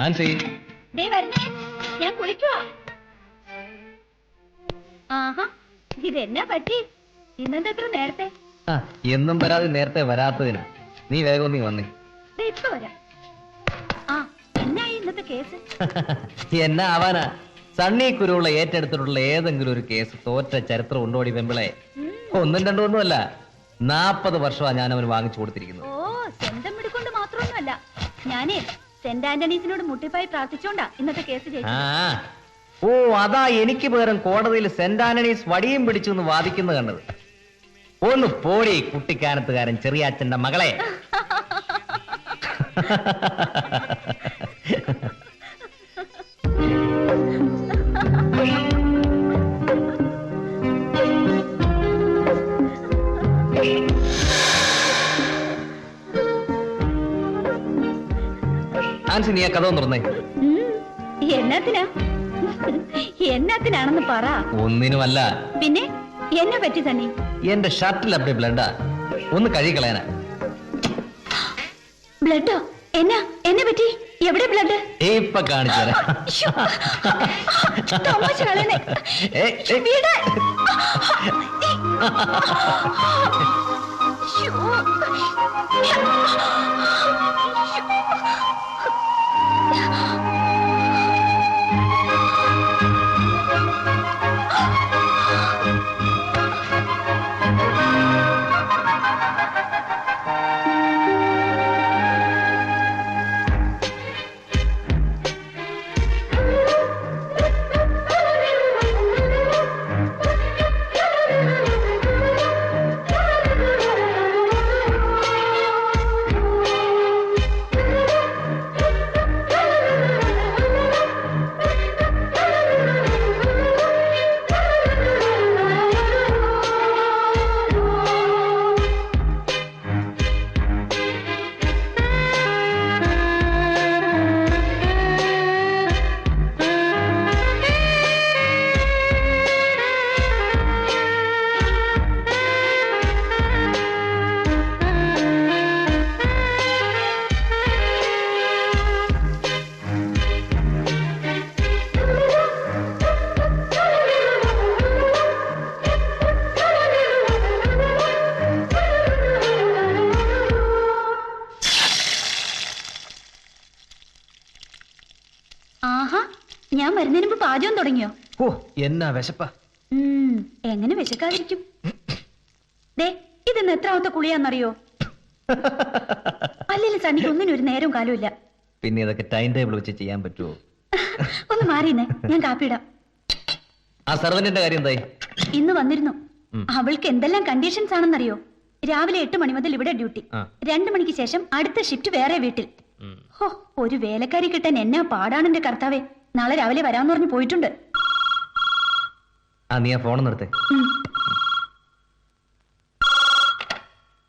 ആൻസി ഞാൻ കുളിക്കുവാ. ആഹാ, ഇതെന്നാ പറ്റി? ഇന്നെന്താ എത്ര നേരത്തെ? എന്നും വരാതെ നേരത്തെ വരാത്തതിന് നീ വേഗം നീ വന്നേ. ഇപ്പൊ വരാം. ആ, എന്നായി ഇന്നത്തെ കേസ്? എന്നാ ആവാനാ? സണ്ണി കുരുള്ള ഏറ്റെടുത്തിട്ടുള്ള ഏതെങ്കിലും ഒരു കേസ് തോറ്റ ചരിത്രം ഉണ്ടോടി വെമ്പിളെ? ഒന്നും രണ്ടൊന്നും അല്ല, 40 വർഷമാണ് ഞാൻ അവന് വാങ്ങിച്ചു കൊടുത്തിരിക്കുന്നത്. ഓ, സ്വന്തം എടുക്കൊണ്ട് മാത്രമൊന്നുമല്ല, ഞാനേ സെന്റ് ആന്റണീസിനോട് മുട്ടിപ്പായി പ്രാർത്ഥിച്ചോണ്ടാ ഇന്നത്തെ കേസ് ജയിച്ചത്. ഓ, അതാ എനിക്ക് പകരം കോടതിയിൽ സെന്റ് ആന്റണീസ് വടിയും പിടിച്ചു എന്ന് വാദിക്കുന്നത് കണ്ടത്. ഒന്ന് പോടി കുട്ടിക്കാനത്തുകാരൻ ചെറിയാച്ചന്റെ മകളെ. ആൻസി, നീ ആ കഥ തുറന്നേ. എന്നാത്തിനാണെന്ന് പറ. ഒന്നിനുമല്ല. പിന്നെ എന്നെ പറ്റി തന്നെ? എന്റെ ഷർട്ടിൽ അപ്പടി ബ്ലഡാ, ഒന്ന് കഴുകിക്കളയാനാ. ബ്ലഡോ? എന്നാ എന്നെ പറ്റി? എവിടെ ബ്ലഡ്? ഇപ്പൊ കാണിച്ചു തരാം. ഞാൻ വരുന്നതിന് മുമ്പ് പാചകം തുടങ്ങിയോ? ഓ, എന്നാ വിശപ്പാ. എങ്ങനെ വിശക്കാതിരിക്കും? ദേ, ഇതെന്ന് എത്രാമത്തെ കുളിയാന്നറിയോ? അല്ലെങ്കിലും സണ്ണിക്ക് ഒന്നിനും ഒരു നേരവും കാലമില്ല. പിന്നെ ഇതൊക്കെ ടൈം ടേബിൾ വെച്ച് ചെയ്യാൻ പറ്റുമോ? ഒന്ന് മാറിയെന്നേ, ഞാൻ കാപ്പിയിടാം. ആ സർവന്റിന്റെ കാര്യം എന്തായി? ഇന്ന് വന്നിരുന്നു. അവൾക്ക് എന്തെല്ലാം കണ്ടീഷൻസ് ആണെന്നറിയോ? രാവിലെ 8 മണി മുതൽ ഇവിടെ ഡ്യൂട്ടി, 2 മണിക്ക് ശേഷം അടുത്ത ഷിഫ്റ്റ് വേറെ വീട്ടിൽ. ഹോ, ഒരു വേലക്കാരി കിട്ടാൻ എന്നാ പാടാണ് എന്റെ കർത്താവേ. നാളെ രാവിലെ വരാന്ന് പറഞ്ഞു പോയിട്ടുണ്ട്. നീ ആ ഫോൺ നിർത്തേ.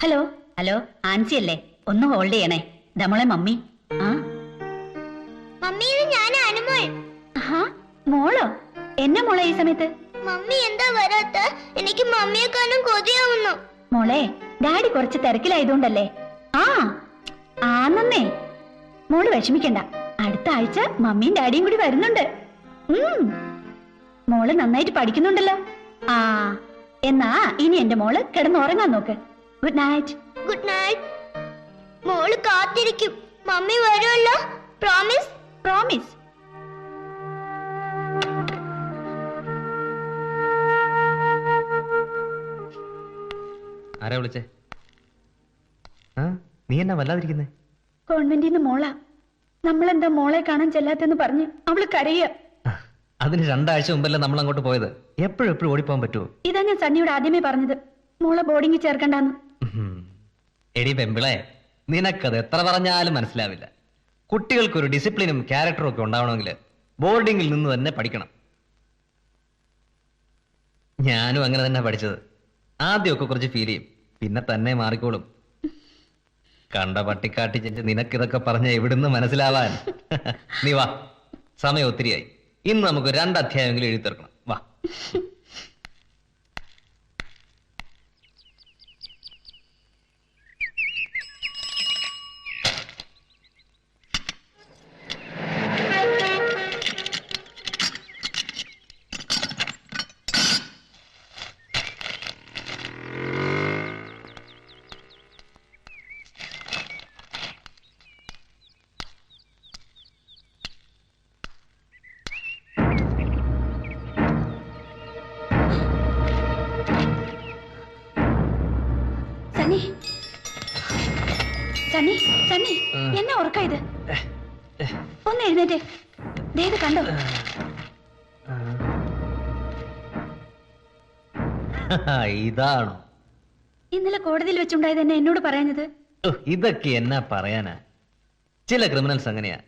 ഹലോ ഹലോ, ആൻസി അല്ലേ? ഒന്ന് ഹോൾഡ് ചെയ്യണേ. നമ്മളെ മമ്മി. മമ്മി, ഇത് ഞാൻ അനുമോൾ. മോളോ? എന്നെ മോളെ ഈ സമയത്ത്? മമ്മി എന്താ വരാത്ത? എനിക്ക് മമ്മിയെ കാണാൻ കൊതിയാവുന്നു. മോളെ, ഡാഡി കുറച്ച് തിരക്കിലായതുകൊണ്ടല്ലേ. ആന്നേ, മോള് വിഷമിക്കണ്ട. അടുത്ത ആഴ്ച മമ്മിയും ഡാഡിയും കൂടി വരുന്നുണ്ട്. മോള് നന്നായിട്ട് പഠിക്കുന്നുണ്ടല്ലോ. എന്നാ ഇനി എന്റെ മോള് കിടന്നുറങ്ങാൻ നോക്ക്. Good night. Good night. മോള് കാത്തിരിക്കും. മമ്മി വരുമല്ലോ? പ്രോമിസ്? പ്രോമിസ്. ആരാ വിളിച്ചേ? നീ എന്നാ വല്ലാതിരിക്കുന്നേ? കോൺവെന്റിന്ന് മോളാ. നമ്മളെന്താ മോളെ കാണാൻ ചെല്ലാത്തെന്ന് പറഞ്ഞ് അവള് കരയുക. അതിന് 2 ആഴ്ച മുമ്പല്ലേ നമ്മൾ അങ്ങോട്ട് പോയത്. എപ്പോഴും ഓടിപ്പോകാൻ പറ്റുമോ? ഇതാ ഞാൻ സണ്ണിയോട് ആദ്യമേ പറഞ്ഞത്, മോളെ ബോർഡിങ്ങിൽ ചേർക്കണ്ടെന്ന്. എടി പെമ്പിളെ, നിനക്കത് എത്ര പറഞ്ഞാലും മനസ്സിലാവില്ല. കുട്ടികൾക്കൊരു ഡിസിപ്ലിനും ക്യാരക്ടറും ഒക്കെ ഉണ്ടാവണമെങ്കിൽ ബോർഡിങ്ങിൽ നിന്ന് തന്നെ പഠിക്കണം. ഞാനും അങ്ങനെ തന്നെ പഠിച്ചത്. ആദ്യമൊക്കെ കുറച്ച് ഫീൽ ചെയ്യും, പിന്നെ തന്നെ മാറിക്കോളും. കണ്ട പട്ടിക്കാട്ടി ചെന്ന് നിനക്കിതൊക്കെ പറഞ്ഞ എവിടുന്ന് മനസ്സിലാവാൻ? നീ വാ, സമയം ഒത്തിരിയായി. ഇന്ന് നമുക്ക് 2 അധ്യായമെങ്കിലും എഴുതി തീർക്കണം. വാ. സണ്ണി, സണ്ണി, സണ്ണി, എന്നെ ഉറക്ക ഇത്? ഒന്ന് എഴുന്നേറ്റ്. ദേത് കണ്ടോ? ഇതാണോ ഇന്നലെ കോടതിയിൽ വെച്ചുണ്ടായത് എന്നെ എന്നോട് പറയാഞ്ഞത്? ഇതൊക്കെ എന്നാ പറയാനാ? ചില ക്രിമിനൽസ് അങ്ങനെയാ.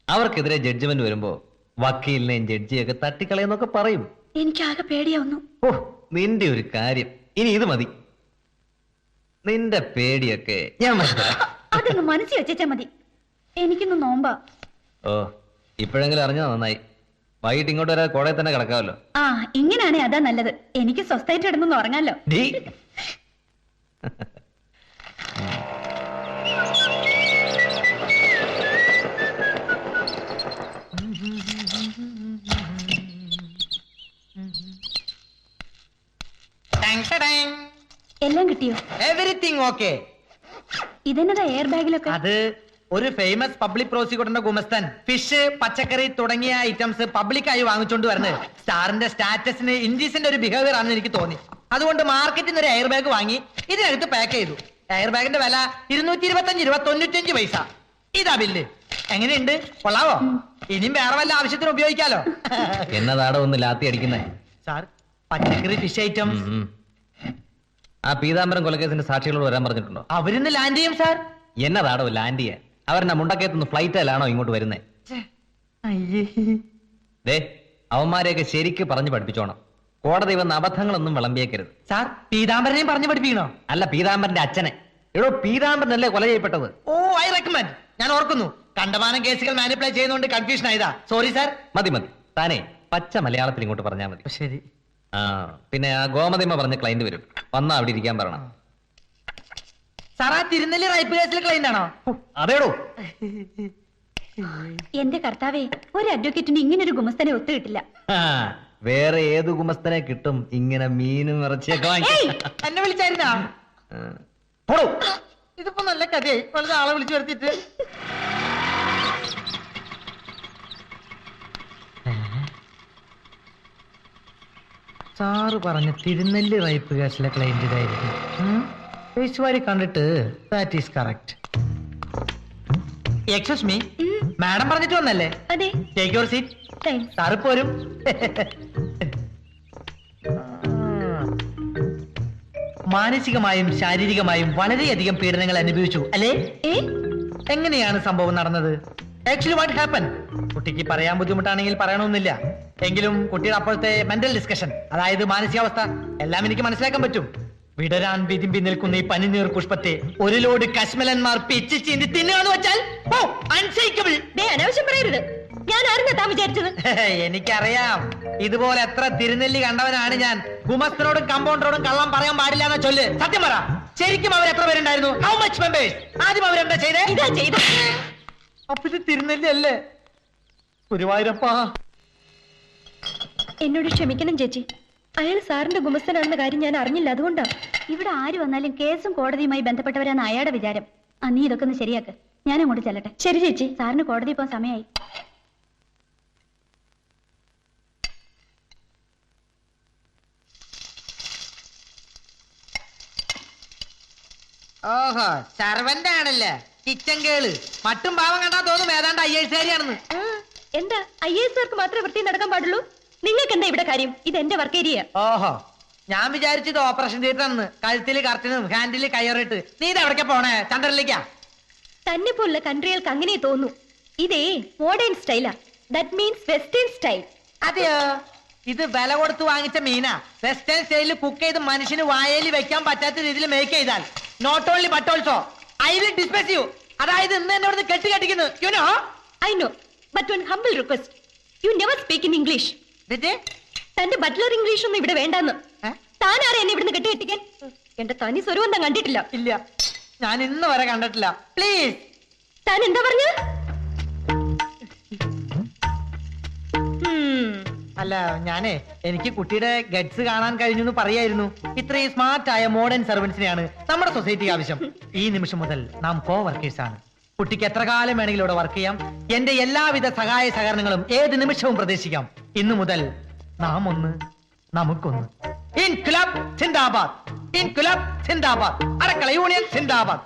അവർക്കെതിരെ ജഡ്ജ്മെന്റ് വരുമ്പോ വക്കീലിനെയും ജഡ്ജിയൊക്കെ തട്ടിക്കളയെന്നൊക്കെ പറയും. എനിക്കാകെ പേടിയാവുന്നു. ഓ, നിന്റെ ഒരു കാര്യം. ഇനി ഇത് മതി. നിന്റെ പേടിയൊക്കെ ഞാൻ മനസ്സിലാക്കാം. അതൊന്ന് മനസ്സിൽ വെച്ചാ മതി. എനിക്കൊന്ന് നോമ്പാ. ഓ, ഇപ്പോഴെങ്കിലും അറിഞ്ഞാ നന്നായി. വൈകിട്ട് ഇങ്ങോട്ട് വരാതെ കോടതി തന്നെ കിടക്കാമല്ലോ. ആ, ഇങ്ങനാണേ അതാ നല്ലത്. എനിക്ക് സ്വസ്ഥായിട്ട് ഇടുന്നൊന്ന് ഉറങ്ങാലോ. എല്ലാം കിട്ടിയോ? Everything okay. ഇതെന്നതാ എയർ ബാഗിലൊക്കെ? അത് ഒരു ഫേമസ് പബ്ലിക് പ്രോസിക്യൂട്ടറിന്റെ ഗുമസ്തൻ ഫിഷ്, പച്ചക്കറി തുടങ്ങിയ ഐറ്റംസ് പബ്ലിക്കായി വാങ്ങിച്ചോണ്ട് വരുന്നത് സ്റ്റാറിന്റെ സ്റ്റാറ്റസിന് ഇൻഡീസിന്റെ ഒരു ബിഹേവിയർ ആണെന്ന് എനിക്ക് തോന്നി. അതുകൊണ്ട് മാർക്കറ്റിൽ നിന്ന് ഒരു എയർ ബാഗ് വാങ്ങി ഇതിനകത്ത് പാക്ക് ചെയ്തു. എയർ ബാഗിന്റെ വില 225 രൂപ 95 പൈസ. ഇതാ ബില്ല്. എങ്ങനെയുണ്ട്? കൊള്ളാവോ? ഇനിയും വേറെ വല്ല ആവശ്യത്തിന് ഉപയോഗിക്കാലോ. എന്നതാടോ ഒന്ന് ലാത്തി അടിക്കുന്നേ? സാർ, പച്ചക്കറി ഫിഷ് ഐറ്റംസ്. ആ പീതാംബരം കൊലക്കേസിന്റെ സാക്ഷികളോട് വരാൻ പറഞ്ഞിട്ടുണ്ടോ? അവരിന്ന് ലാൻഡ് ചെയ്യും സാർ. എന്നതാടോ ലാൻഡ് ചെയ്യാൻ? അവരെന്നെ മുണ്ടക്കയത്തുനിന്ന് ഫ്ലൈറ്റിലാണോ ഇങ്ങോട്ട് വരുന്നേ? ദേ, അവന്മാരെയൊക്കെ ശരിക്ക് പറഞ്ഞു പഠിപ്പിച്ചോണം. കോടതി വന്ന അബദ്ധങ്ങളൊന്നും വിളമ്പിയേക്കരുത്. സാർ, പീതാംബരനെയും പറഞ്ഞു പഠിപ്പിക്കണോ? അല്ല, പീതാംബരന്റെ അച്ഛനെ. എടോ, പീതാംബരനല്ലേ കൊല ചെയ്യപ്പെട്ടത്? Oh, I recommend. ഞാൻ ഓർക്കുന്നു. കണ്ടമാനം കേസുകൾ മാനിപ്പുലേ ചെയ്യുന്നോണ്ട് കൺഫ്യൂഷൻ ആയതാ. Sorry sir. മതി മതി, താനേ പച്ച മലയാളത്തിൽ ഇങ്ങോട്ട് പറഞ്ഞാൽ മതി. ശരി. ആ, പിന്നെ ആ ഗോമതിമ്മ പറഞ്ഞ ക്ലൈന്റ് വരും. വന്നാ അവിടെ ഇരിക്കാൻ പറയണം. സാർ, ആ തിരുനെല്ലി റൈപ്പ് കേസിലെ ക്ലൈന്റ് ആണോ? അതേടോ. എന്റെ കർത്താവേ, ഒരു അഡ്വക്കേറ്റിന് ഇങ്ങനൊരു ഗുമസ്തനെ ഒത്തു കിട്ടില്ല. വേറെ ഏത് ഗുമസ്തനെ കിട്ടും ഇങ്ങനെ മീനും ഇറച്ചിയൊക്കെ വാങ്ങി? എന്നെ വിളിച്ചായിരുന്നാ? ഇതിപ്പോ നല്ല കഥയായി. വളരെ ആളെ വിളിച്ചു വരുത്തിട്ട്. സാറ് പറഞ്ഞ തിരുനെല്ലി റൈപ്പ് കേസിലെ ക്ലൈന്റ് ഇതായിരിക്കും. ഫേസ്വാരി കണ്ടിട്ട് that is correct. Excuse me, madam പറഞ്ഞിട്ട് വന്നല്ലേ? അതെ. Take your seat. Thanks. Sir പോരും. മാനസികമായും ശാരീരികമായും വളരെയധികം പീഡനങ്ങൾ അനുഭവിച്ചു അല്ലേ? എങ്ങനെയാണ് സംഭവം നടന്നത്? Actually what happen? കുട്ടിക്ക് പറയാൻ ബുദ്ധിമുട്ടാണെങ്കിൽ പറയണമെന്നില്ല. എങ്കിലും കുട്ടിയുടെ അപ്പോഴത്തെ മെന്റൽ ഡിസ്കഷൻ, അതായത് മാനസികാവസ്ഥ എല്ലാം എനിക്ക് മനസ്സിലാക്കാൻ പറ്റും. വിടരാൻ വിതിമ്പി നിൽക്കുന്ന ഈ പനിനീർ പുഷ്പത്തെ ഒരു ലോഡ് കശ്മലന്മാർ പിച്ച് ചീന്തി തിന്നുകയെന്ന് വെച്ചാൽ അൺസൈക്കബിൾ. അനാവശ്യം പറയരുത്. ഞാൻ ആരെന്നാ വിചാരിച്ചത്? എനിക്കറിയാം. ഇതുപോലെ എത്ര തിരുനെല്ലി കണ്ടവനാണ് ഞാൻ. ഗുമസ്തനോടും കമ്പൗണ്ടറോടും കള്ളം പറയാൻ പാടില്ല എന്ന ചൊല്ല്. സത്യം പറ, ശരിക്കും അവർ എത്ര പേരുണ്ടായിരുന്നു? How much members? ആദ്യം അവരെന്താ ചെയ്തേ? ഇതാ ചെയ്ത. അപ്പൊ ഇത് തിരുനെല്ലി അല്ലേ? ഗുരുവായൂരപ്പാ, എന്നോട് ക്ഷമിക്കണം ചേച്ചി. അയാൾ സാറിന്റെ ഗുമസ്തനാണെന്ന കാര്യം ഞാൻ അറിഞ്ഞില്ല. അതുകൊണ്ടാ ഇവിടെ ആര് വന്നാലും കേസും കോടതിയുമായി ബന്ധപ്പെട്ടവരാണ് അയാളുടെ വിചാരം. നീ ഇതൊക്കെ ഒന്ന് ശരിയാക്ക്. ഞാൻ അങ്ങോട്ട് ചെല്ലട്ടെ. ശരി ചേച്ചി. സാറിന് കോടതി പോകാൻ സമയമായി. ഓഹോ, സർവന്റ് ആണല്ലേ? കിച്ചൻ കേള് മറ്റും പാവം കണ്ടാ തോന്നും ഏതാണ്ട് അയ്യേഴ്സുകാരിയാണെന്ന്. എന്താ IAS മാത്രമേ വൃത്തി നടക്കാൻ പാടുള്ളൂ? നിങ്ങൾക്ക് എന്താ ഇവിടെ കാര്യം? ഇത് എന്റെ വർക്ക് ഏരിയ. ഓഹോ, ഞാൻ വിചാരിച്ചത് ഓപ്പറേഷൻ തിയേറ്റർ ആണെന്ന്. കഴുത്തില് കർട്ടനും ഹാൻഡില് കയറിട്ട്. നീ ഇത് എവിടേക്കാ പോണേ? ചന്ദ്രനിലേക്കാ? തന്നെ പോലുള്ള കൺട്രികൾക്ക് അങ്ങനെ തോന്നൂ. ഇതേ മോഡേൺ സ്റ്റൈലാ. That means western style. അതെയോ? ഇത് വില കൊടുത്ത് വാങ്ങിച്ച മീനാ. വെസ്റ്റേൺ സ്റ്റൈലിൽ കുക്ക് ചെയ്ത് മനുഷ്യന് വായയിൽ വെക്കാൻ പറ്റാത്ത രീതിയിൽ മേക്ക് ചെയ്താൽ not only but also I will despise you. അതായത് ഇന്ന് എന്നോട് കെട്ടിക്കുന്നു. You know? I know, but one humble request. You never speak in English. തന്റെ ബട്ട്ലർ ഇംഗ്ലീഷ് ഒന്നും ഇവിടെ വേണ്ടെന്ന്. താൻ ആരെ എന്നെ ഇവിടുന്ന് കെട്ടിക്കെട്ടിക്കാൻ? എന്റെ തനി സ്വരൂപം താൻ കണ്ടിട്ടില്ല. ഇല്ല, ഞാൻ ഇന്ന് വരെ കണ്ടിട്ടില്ല. പ്ലീസ്. താൻ എന്താ പറഞ്ഞ? അല്ല, ഞാനേ എനിക്ക് കുട്ടിയുടെ ഗഡ്സ് കാണാൻ കഴിഞ്ഞു എന്ന് പറയായിരുന്നു. ഇത്രയും സ്മാർട്ടായ മോഡേൺ സർവൻസിനെയാണ് നമ്മുടെ സൊസൈറ്റിക്ക് ആവശ്യം. ഈ നിമിഷം മുതൽ നാം കോ വർക്കേഴ്സ് ആണ്. കുട്ടിക്ക് എത്ര കാലം വേണമെങ്കിലും ഇവിടെ വർക്ക് ചെയ്യാം. എന്റെ എല്ലാവിധ സഹായ സഹകരണങ്ങളും ഏത് നിമിഷവും പ്രതീക്ഷിക്കാം. ഇന്നു മുതൽ നാം ഒന്ന്, നമുക്കൊന്ന്. ഇൻക്ലാബ് സിന്ദാബാദ്, ഇൻക്ലാബ് സിന്ദാബാദ്, അടക്കള യൂണിയൻ സിന്ദാബാദ്.